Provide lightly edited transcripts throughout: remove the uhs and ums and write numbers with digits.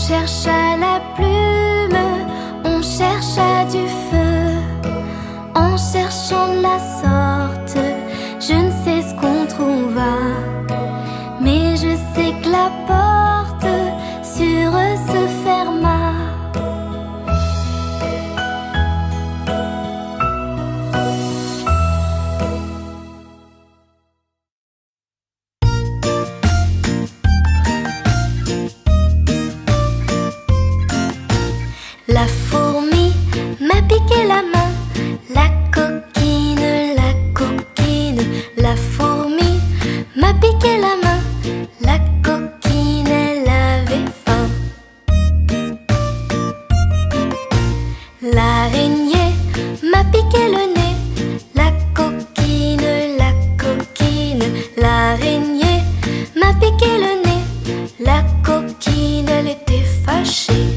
chercha la plume, on chercha du feu. En cherchant de la sorte, je ne sais ce qu'on trouva, mais je sais que la porte sur eux se ferma. La fourmi m'a piqué la main, la coquine, la fourmi m'a piqué la main, la coquine, elle avait faim. L'araignée m'a piqué le nez, la coquine, l'araignée m'a piqué le nez, la coquine, elle était fâchée.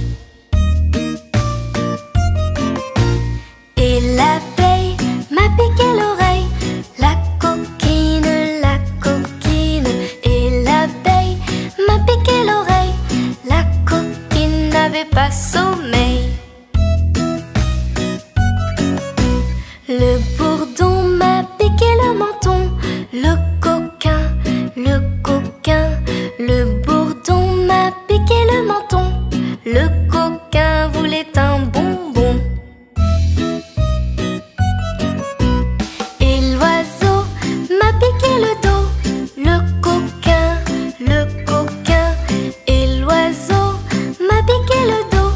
Et l'abeille m'a piqué l'oreille, la coquine, et l'abeille m'a piqué l'oreille, la coquine n'avait pas sommeil. Le bourdon m'a piqué le menton, le coquin, le bourdon m'a piqué le menton, le coquin voulait un bonbon. Et l'oiseau m'a piqué le dos, le coquin, et l'oiseau m'a piqué le dos,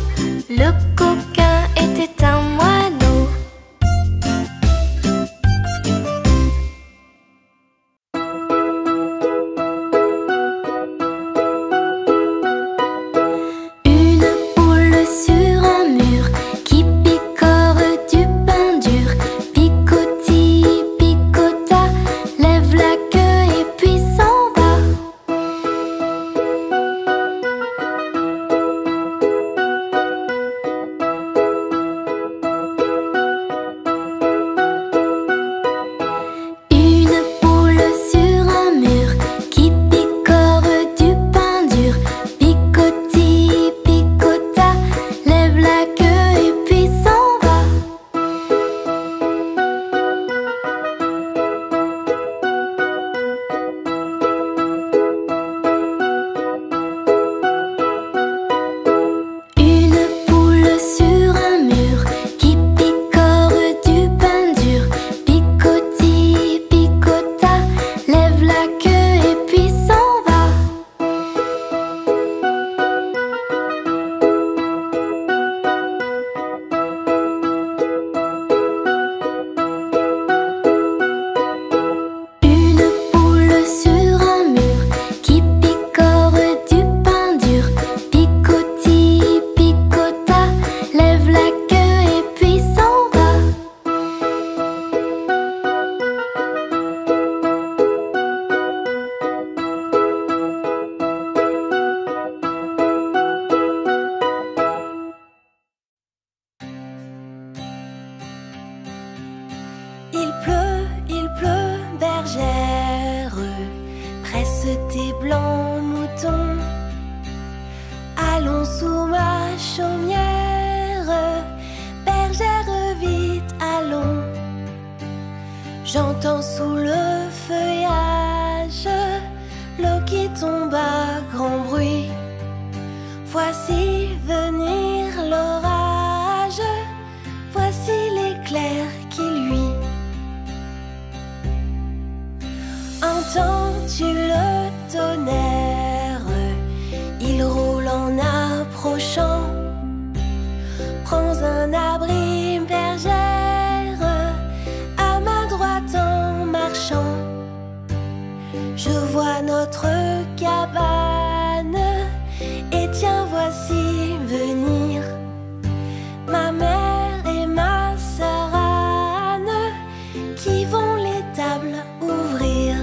le coquin était un moineau. Une poule sur un mur qui picore du pain dur, picotille, picota, lève la queue et puis s'en va. Une poule sur un mur qui picore du pain dur, picotille, picota, lève la queue et puis s'en va. Une poule sur un mur qui picore du pain dur, picotille, picota, lève la queue et puis s'en va. Une poule sur un mur qui picore du pain dur, picotille, picota, lève la queue et puis s'en va. Il pleut, bergère, presse tes blancs moutons. Allons sous ma chaumière, bergère, vite, allons. J'entends sous le feuillage l'eau qui tombe à grand bruit. Voici venir l'orage, voici l'éclair qui luit. Entends-tu le tonnerre? Il roule en approchant. Prends un abri, bergère, à ma droite en marchant. Je vois notre cabane, et tiens, voici venir ma mère et ma sœur Anne, qui vont les tables ouvrir.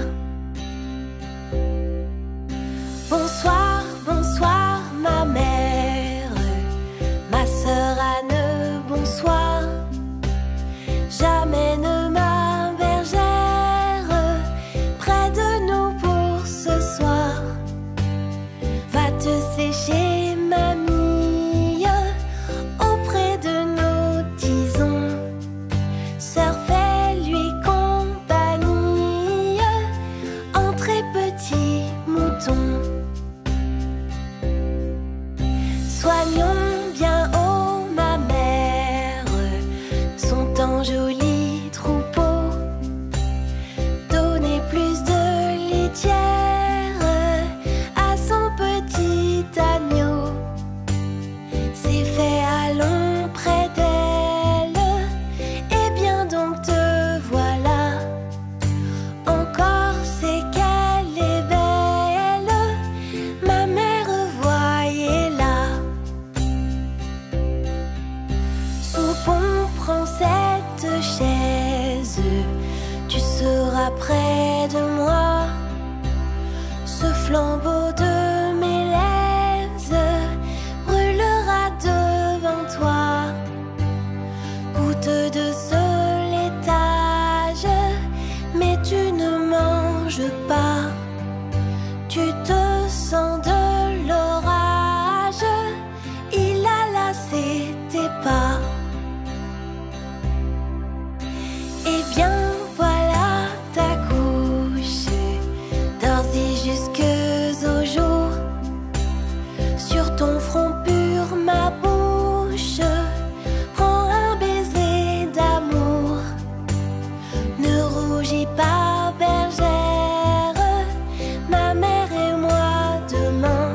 viendra près de moi. Ce flambeau de mélèze brûlera devant toi. Goutte de ce laitage, mais tu ne manges pas. Tu te sens de l'orage, il a lassé tes pas. Eh bien voilà ta couche, dors-y jusque au jour. Sur ton front pur ma bouche prend un baiser d'amour. Ne rougis pas bergère, ma mère et moi demain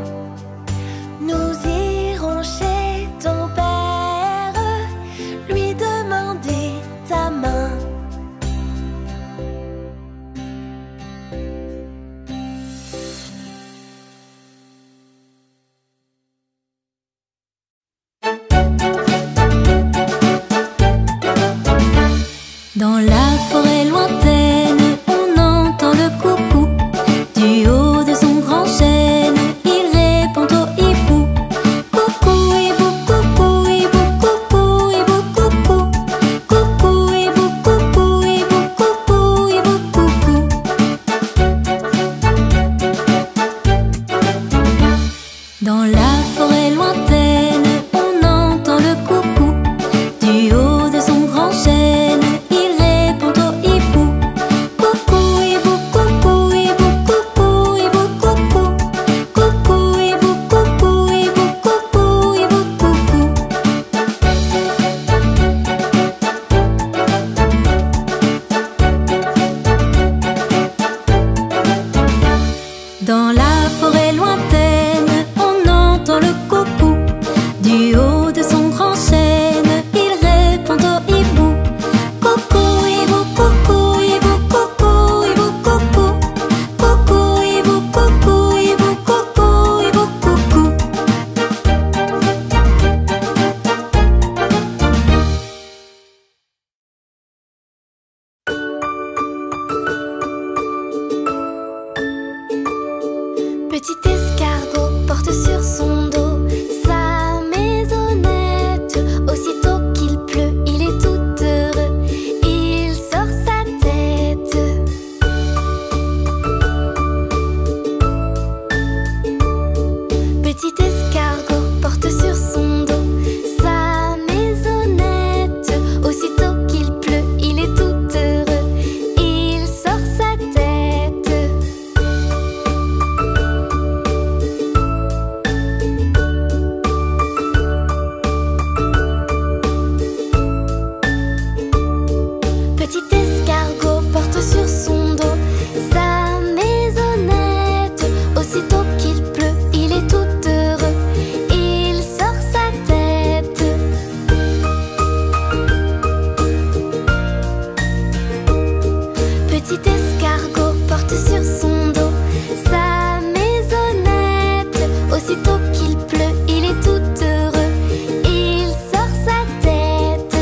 nous irons chez ton père, lui demander ta main. Dans la forêt lointaine, on entend le coucou. Du haut de son grand chêne, il répond au hibou. Coucou hibou, coucou hibou, coucou hibou, coucou. Coucou hibou, coucou hibou, coucou hibou, coucou. Dans la forêt lointaine, on entend le coucou. Du haut de son grand chêne, il répond au hibou. Coucou hibou, coucou hibou, coucou hibou, coucou. Coucou hibou, coucou hibou, coucou hibou, coucou. Dans la forêt lointaine, on entend le coucou. Du haut de son grand chêne, il répond au hibou. Coucou hibou, coucou hibou, coucou hibou, coucou. Coucou hibou, coucou hibou, coucou hibou, coucou. Petit escargot porte sur son dos sa maisonnette. Aussitôt qu'il pleut, il est tout heureux, il sort sa tête. Petit escargot porte sur son dos sa maisonnette. Aussitôt qu'il pleut, il est tout heureux, il sort sa tête. Petit escargot porte sur son dos sa maisonnette. Aussitôt qu'il pleut, il est tout heureux, il sort sa tête. Petit escargot porte sur son dos sa maisonnette. Aussitôt qu'il pleut, il est tout heureux, il sort sa tête.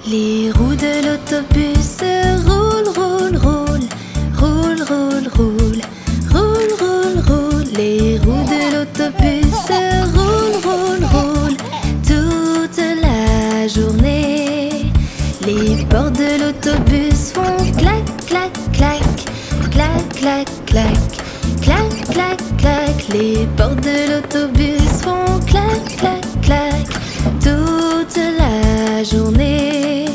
Les roues de l'autobus roulent, roulent, roulent, roulent, roulent, roulent, roulent, roulent, roulent. Les roues de l'autobus roulent, roulent, roulent toute la journée. Les portes de l'autobus font clac, clac, clac, clac, clac, clac, clac, clac, clac. Les portes de l'autobus font clac, clac, clac toute la journée.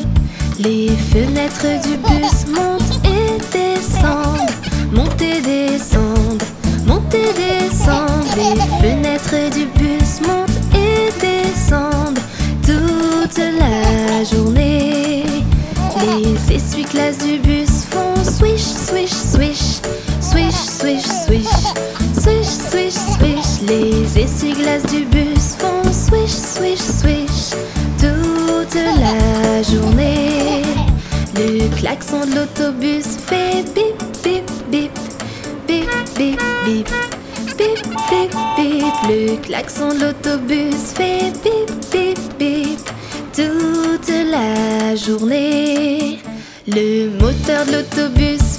Les fenêtres du bus montent et descendent, montent et descendent, montent et descendent. Les fenêtres du bus montent et descendent toute la journée. Les essuie-glaces du bus font swish, swish, swish, glaces du bus font swish, swish, swish toute la journée. Le klaxon de l'autobus fait bip, bip, bip, bip, bip, bip, bip, bip, bip. Le klaxon de l'autobus fait bip, bip, bip toute la journée. Le moteur de l'autobus